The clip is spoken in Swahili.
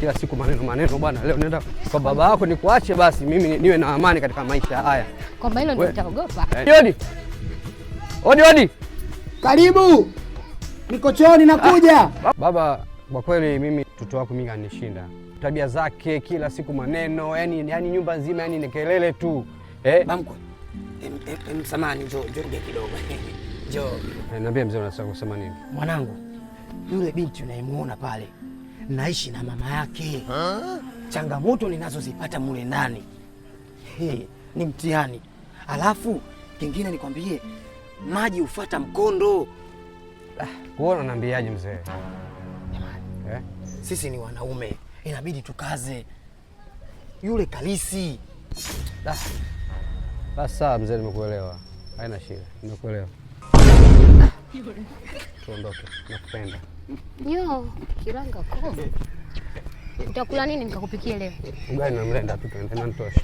kila siku maneno bwana. Leo nenda kwa baba yako nikuache basi mimi niwe na amani katika maisha haya. Kwamba hilo ndio nitaogopa. Odi. Karibu. Niko chooni nakuja. Baba, kwa kweli mimi mtoto wako mimi anishinda. Tabia zake kila siku maneno, yani nyumba nzima yani ni kelele tu. Bamko. Samahani, njoo kidogo. Njoo. Niambie mzee, unataka kusema nini? Mwanangu, yule binti unayemuona pale, naishi na mama yake. Changamoto ninazozipata mule ndani ni mtihani. Alafu kingine nikwambie, maji hufuata mkondo. Wewe unaniambiaje mzee? Sisi ni wanaume, inabidi tukaze. Yule kalisi. Basi sawa mzee, nimekuelewa. Haina shida, nimekuelewa. Tuondoke, nakupenda. Yo, kiranga kobe. Utakula nini nikakupikie leo? Ugali na mrenda tu, tuende na nitosha.